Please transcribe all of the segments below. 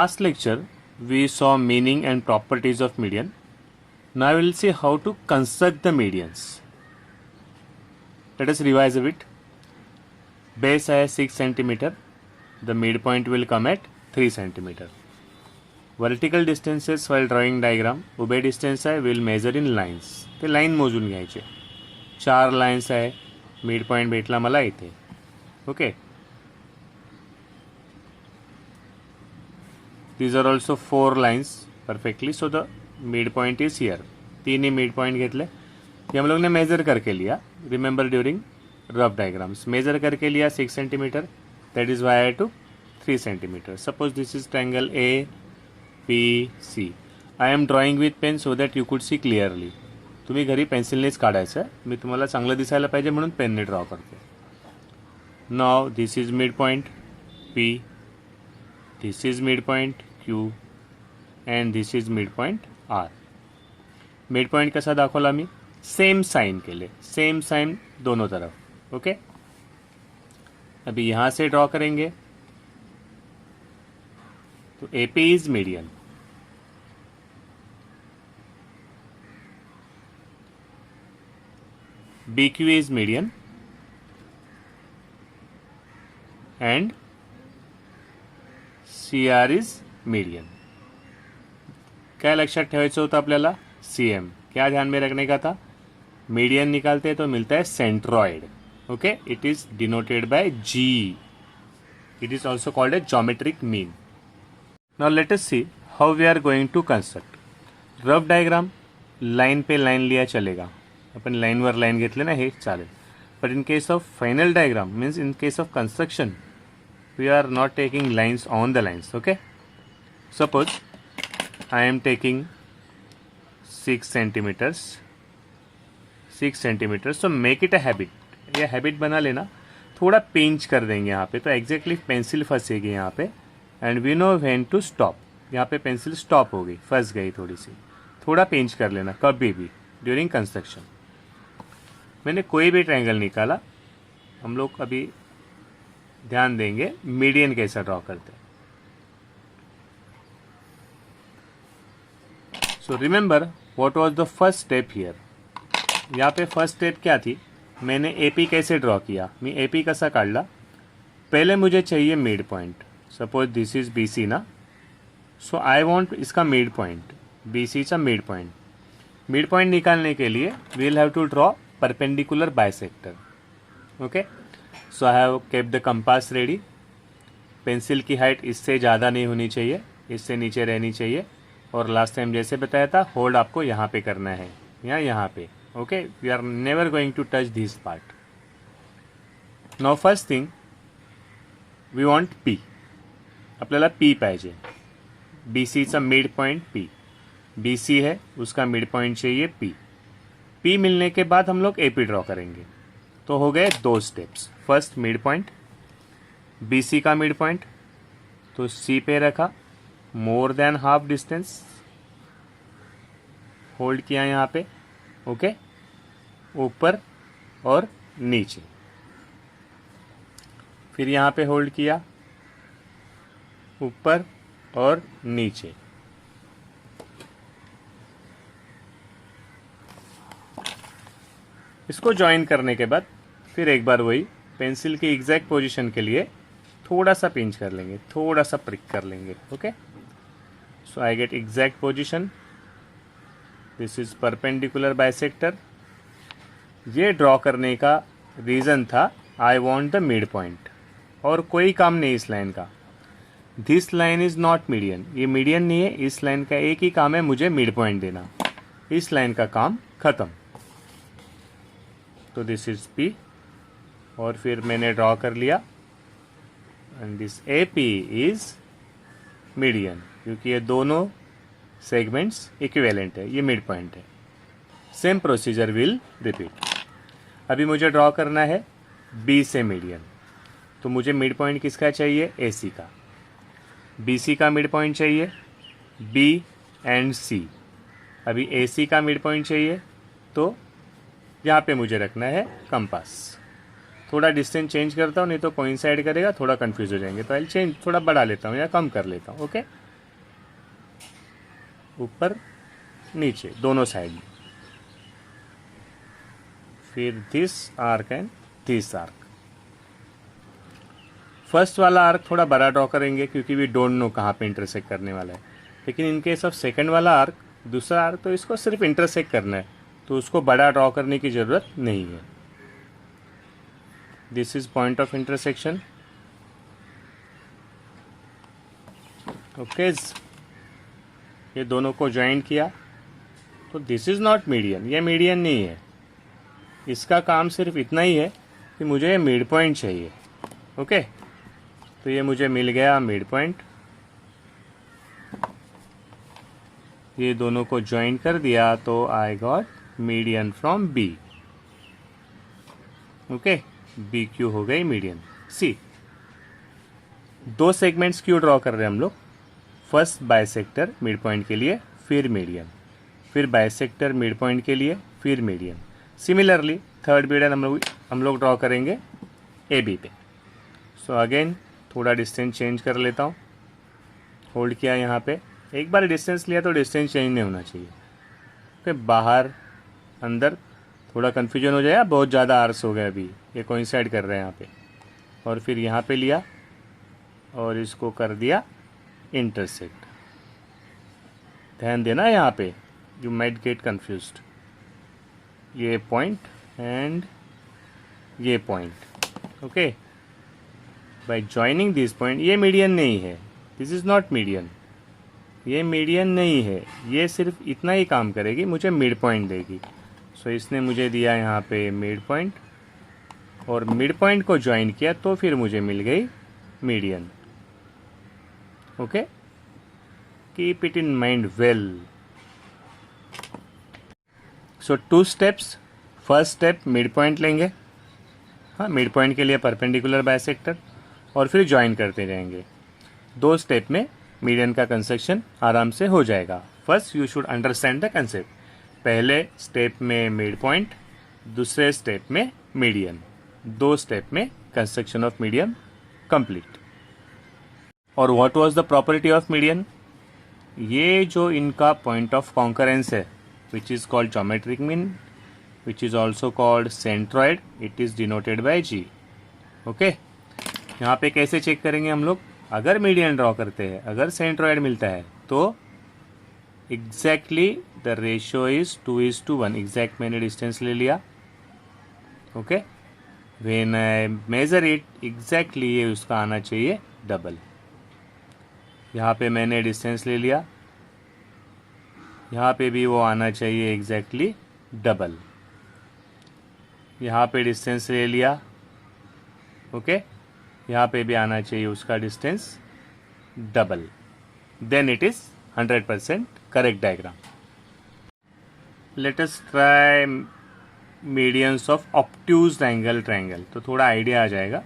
last lecture we saw meaning and properties of median. Now we will see how to construct the medians. Let us revise a bit. Base है 6 cm. The midpoint will come at 3 cm. Vertical distances while drawing diagram. उभे distance आहे will measure in lines. ते line मोजून घ्यायचे. 4 lines आहे. midpoint भेटला मला इथे. Okay. These are also 4 lines perfectly. So the midpoint is here. तीन ही midpoint घेतले. ये हम लोग ने measure करके लिया. Remember during rough diagrams. Measure करके लिया 6 cm. That is why I took 3 cm. Suppose this is triangle A, P, C. I am drawing with pen so that you could see clearly. तुम्ही घरी पेन्सिलनेच काढायचं. मी तुम्हाला चांगलं दिसायला पाहिजे म्हणून पेनने ड्रॉ करते. Now this is midpoint P. This is midpoint Q and this is midpoint R. midpoint कसा दाखवला मी? सेम साइन केले. सेम साइन दोनों तरफ. ओके. अभी यहां से ड्रॉ करेंगे तो AP is median. BQ is median and CR is median. क्या लक्षात ठेवायचं होतं आपल्याला? CM. क्या ध्यान में रखने का था? मीडियन निकालते तो मिलता है centroid. Okay. It is denoted by G. It is also called a geometric mean. Now let us see how we are going to construct. Rough diagram line पे लाइन लिया चलेगा. आपण लाईनवर लाईन घेतले ना, हे चालेल. But in case of final diagram means in case of construction we are not taking lines on the lines. Okay. Suppose I am taking 6 centimeters. 6 centimeters. So make it a habit. ये habit बना लेना. थोड़ा pinch कर देंगे यहाँ पे तो exactly pencil फंसेगी यहाँ पे. And we know when to stop. यहाँ पे पेंसिल स्टॉप हो गई, फंस गई थोड़ी सी. थोड़ा पिंच कर लेना कभी भी ड्यूरिंग कंस्ट्रक्शन. मैंने कोई भी ट्रायंगल निकाला. हम लोग अभी ध्यान देंगे मीडियन कैसा ड्रॉ करते हैं. So remember what was the first step here. यहाँ पे फर्स्ट स्टेप क्या थी? मैंने AP कैसे ड्रॉ किया? मी AP कसा काढला? पहले मुझे चाहिए mid point. Suppose this is BC ना. सो आई वॉन्ट इसका मिड पॉइंट. BC चा मिड पॉइंट. मिड पॉइंट निकालने के लिए we will have to draw perpendicular bisector. Okay. So I have kept the compass ready. Pencil की height इससे ज़्यादा नहीं होनी चाहिए, इससे नीचे रहनी चाहिए. और लास्ट टाइम जैसे बताया था होल्ड आपको यहाँ पे करना है या यहाँ पे. Okay. We are never going to touch this part. Now first thing we want P. आपल्याला P पाहिजे. BCचा मिड पॉइंट P. BC है उसका मिड पॉइंट चाहिए P. P मिलने के बाद हम लोग AP ड्रॉ करेंगे. तो हो गए 2 steps. First mid point BC का मिड पॉइंट तो C पे रखा. मोर देन हाफ डिस्टेंस होल्ड किया यहाँ पे. ओके. ऊपर और नीचे. फिर यहाँ पे होल्ड किया ऊपर और नीचे. इसको ज्वाइन करने के बाद फिर एक बार वही पेंसिल की एग्जैक्ट पोजीशन के लिए थोड़ा सा पिंच कर लेंगे, थोड़ा सा प्रिक कर लेंगे. Okay. So I get exact position. This is perpendicular bisector. ये ड्रॉ करने का रीज़न था I want the mid point. और कोई काम नहीं इस लाइन का. This line is not median. ये मीडियन नहीं है. इस लाइन का एक ही काम है, मुझे मिड पॉइंट देना. इस लाइन का काम खत्म. तो दिस इज P और फिर मैंने ड्रॉ कर लिया. And this AP is median क्योंकि ये दोनों सेगमेंट्स इक्विवेलेंट है. ये मिड पॉइंट है. Same procedure will repeat. अभी मुझे ड्रॉ करना है B से मीडियन. तो मुझे मिड पॉइंट किसका चाहिए? AC का. BC का मिड पॉइंट चाहिए B एंड C. अभी AC का मिड पॉइंट चाहिए तो यहाँ पे मुझे रखना है कंपास. थोड़ा डिस्टेंस चेंज करता हूँ नहीं तो कोइंसाइड करेगा, थोड़ा कंफ्यूज हो जाएंगे. तो आई चेंज, थोड़ा बढ़ा लेता हूँ या कम कर लेता हूँ. ओके. ऊपर नीचे दोनों साइड में, फिर this arc and this arc. First वाला आर्क थोड़ा बड़ा ड्रॉ करेंगे क्योंकि वी डोंट नो कहाँ पे इंटरसेक्ट करने वाला है, लेकिन इन केस ऑफ सेकंड वाला आर्क, दूसरा आर्क, तो इसको सिर्फ इंटरसेक्ट करना है, तो उसको बड़ा ड्रॉ करने की ज़रूरत नहीं है। This is point of intersection. Okay, ये दोनों को ज्वाइन किया, तो दिस इज़ नॉट मीडियन, ये मीडियन नहीं है। इसका काम सिर्फ इतना ही है कि मुझे मिड पॉइंट चाहिए। ओके, तो ये मुझे मिल गया मिड पॉइंट। ये दोनों को ज्वाइन कर दिया तो I got median from B. Okay, B Q हो गई मीडियन। सी, दो सेगमेंट्स क्यों ड्रॉ कर रहे हैं हम लोग? फर्स्ट बाइसेक्टर मिड पॉइंट के लिए, फिर मीडियन, फिर बाइसेक्टर मिड पॉइंट के लिए, फिर मीडियन। सिमिलरली थर्ड मीडियन हम लोग ड्रॉ करेंगे ए बी पे। सो अगेन थोड़ा डिस्टेंस चेंज कर लेता हूँ। होल्ड किया यहाँ पे, एक बार डिस्टेंस लिया तो डिस्टेंस चेंज नहीं होना चाहिए। ओके, बाहर अंदर थोड़ा कन्फ्यूजन हो जाएगा, बहुत ज़्यादा आर्स हो गया अभी, ये कोइंसाइड कर रहे हैं यहाँ पे। और फिर यहाँ पे लिया और इसको कर दिया इंटरसेक्ट। ध्यान देना यहाँ पे, यू माइट गेट कन्फ्यूज्ड। ये पॉइंट एंड ये point. Okay, bye joining this point, ये मीडियन नहीं है, दिस इज़ नॉट मीडियन, ये मीडियन नहीं है, ये सिर्फ इतना ही काम करेगी, मुझे मिड पॉइंट देगी। सो इसने मुझे दिया यहाँ पे मिड पॉइंट, और मिड पॉइंट को ज्वाइन किया तो फिर मुझे मिल गई median. Okay, keep it in mind well. So 2 steps. First step mid point लेंगे, हाँ, मिड पॉइंट के लिए परपेंडिकुलर बाइसेक्टर, और फिर ज्वाइन करते जाएंगे। 2 स्टेप में मीडियन का कंस्ट्रक्शन आराम से हो जाएगा। First you should understand the concept. पहले स्टेप में मिड पॉइंट, दूसरे स्टेप में मीडियन, 2 स्टेप में कंस्ट्रक्शन ऑफ मीडियन कंप्लीट। और what was the property of median? ये जो इनका पॉइंट ऑफ कॉन्करेंस है, which is called geometric mean, which is also called centroid, it is denoted by G. Okay, यहाँ पे कैसे check करेंगे हम लोग? अगर मीडियन ड्रॉ करते हैं, अगर सेंट्रॉइड मिलता है, तो exactly the ratio is 2:1। Exact मैंने डिस्टेंस ले लिया। Okay, when I measure it exactly, ये उसका आना चाहिए डबल। यहाँ पे मैंने डिस्टेंस ले लिया, यहाँ पे भी वो आना चाहिए एग्जैक्टली डबल। यहाँ पे डिस्टेंस ले लिया, ओके, यहाँ पे भी आना चाहिए उसका distance double. Then it is 100% correct diagram. Let us try medians of obtuse angle triangle, तो थोड़ा आइडिया आ जाएगा।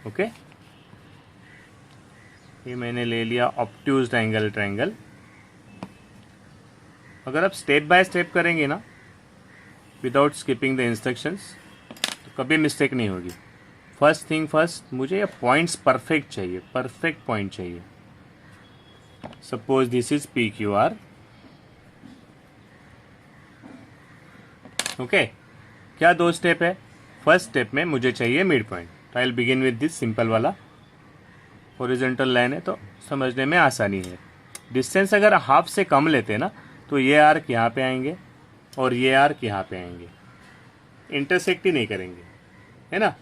ओके, ये मैंने ले लिया ऑब्ट्यूज एंगल ट्रायंगल। अगर आप स्टेप बाय स्टेप करेंगे ना, विदाउट स्किपिंग द इंस्ट्रक्शंस, तो कभी मिस्टेक नहीं होगी। फर्स्ट थिंग फर्स्ट, मुझे ये पॉइंट्स परफेक्ट चाहिए, परफेक्ट पॉइंट चाहिए। Suppose this is P Q are. Okay, क्या 2 स्टेप है? फर्स्ट स्टेप में मुझे चाहिए मिड पॉइंट, तो I will begin with this simple वाला। हॉरिजॉन्टल लाइन है तो समझने में आसानी है। डिस्टेंस अगर हाफ से कम लेते हैं ना, तो ये आर्क यहाँ पे आएंगे और ये आर्क यहाँ पे आएंगे, इंटरसेक्ट ही नहीं करेंगे, है ना।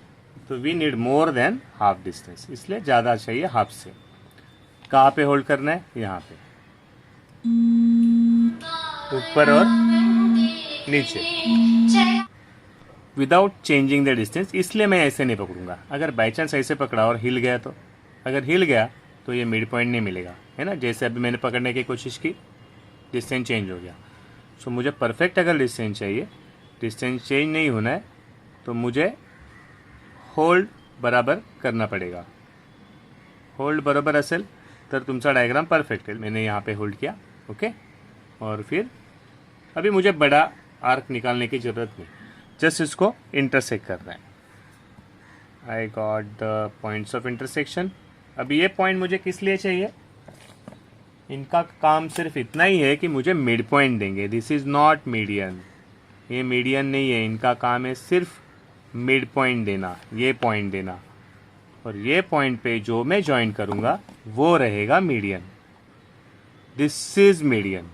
तो we need more than half distance, इसलिए ज़्यादा चाहिए हाफ से। कहाँ पे होल्ड करना है? यहाँ पे, ऊपर और नीचे, विदाउट चेंजिंग द डिस्टेंस। इसलिए मैं ऐसे नहीं पकड़ूंगा। अगर बाई चांस ऐसे पकड़ा और हिल गया, तो अगर हिल गया तो ये मिड पॉइंट नहीं मिलेगा, है ना। जैसे अभी मैंने पकड़ने की कोशिश की, डिस्टेंस चेंज हो गया। सो मुझे परफेक्ट अगर डिस्टेंस चाहिए, डिस्टेंस चेंज नहीं होना है, तो मुझे होल्ड बराबर करना पडेगा। होल्ड बरोबर असेल तर तुमचा डायग्राम परफेक्ट है। मैंने यहाँ पे होल्ड किया, ओके। और फिर अभी मुझे बड़ा आर्क निकालने की ज़रूरत नहीं, जस्ट इसको इंटरसेक्ट करना है। आई got the points of intersection. अभी ये पॉइंट मुझे किस लिए चाहिए? इनका काम सिर्फ इतना ही है कि मुझे मिड पॉइंट देंगे. This is not median. ये मीडियन नहीं है. इनका काम है सिर्फ मिड पॉइंट देना, ये पॉइंट देना, और ये पॉइंट पे जो मैं ज्वाइन करूँगा वो रहेगा median. This is median.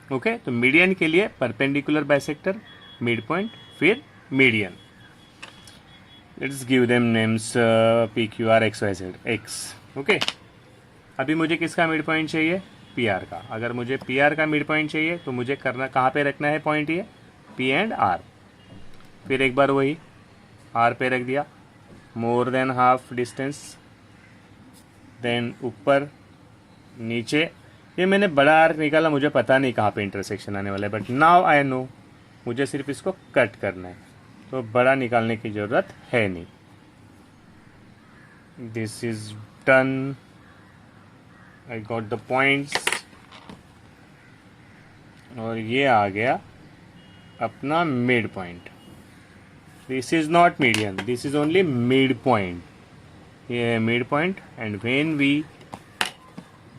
Okay, तो मीडियन के लिए परपेंडिकुलर बाइसेक्टर, मिड पॉइंट, फिर median. Let's give them names P Q R X Y Z X. Okay, अभी मुझे किसका मिड पॉइंट चाहिए? पी आर का. अगर मुझे पी आर का मिड पॉइंट चाहिए तो मुझे करना कहाँ पे रखना है पॉइंट? ये पी एंड आर. फिर एक बार वही आर पे रख दिया, more than half distance, then ऊपर नीचे. ये मैंने बड़ा आर्क निकाला, मुझे पता नहीं कहाँ पे इंटरसेक्शन आने वाला है, बट नाउ आई नो. मुझे सिर्फ इसको कट करना है, तो बड़ा निकालने की ज़रूरत है नहीं. This is done. I got the points. और ये आ गया अपना mid point. This is not median, this is only mid point. ये है mid point. And when we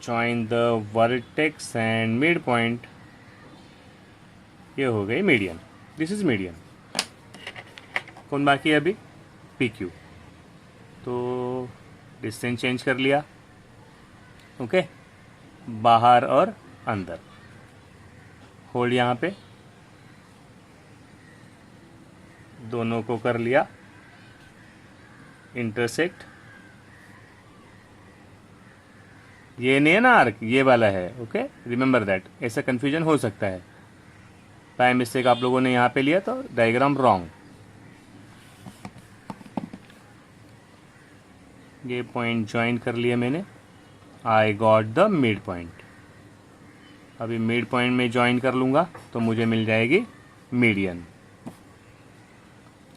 join the vertex and midpoint, ये हो गई मीडियन. This is median. कौन बाकी है अभी? P Q. तो डिस्टेंस चेंज कर लिया. ओके, बाहर और अंदर. होल्ड यहाँ पे, दोनों को कर लिया इंटरसेक्ट. ये नहीं है ना आर्क, ये वाला है. Okay, remember that. ऐसा कन्फ्यूजन हो सकता है, बाय मिस्टेक आप लोगों ने यहाँ पे लिया तो डायग्राम रॉन्ग. ये पॉइंट ज्वाइन कर लिया मैंने. आई गॉट द मिड पॉइंट. अभी मिड पॉइंट में ज्वाइन कर लूँगा तो मुझे मिल जाएगी median.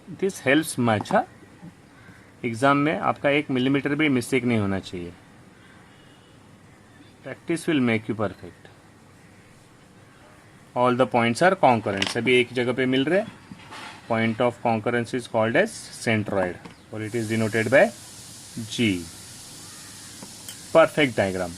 This helps much. Exam में आपका 1 मिलीमीटर भी मिस्टेक नहीं होना चाहिए. Practice will make you perfect. All the points are concurrent. सभी एक जगह पे मिल रहे. Point of concurrence is called as centroid, or it is denoted by G. Perfect diagram.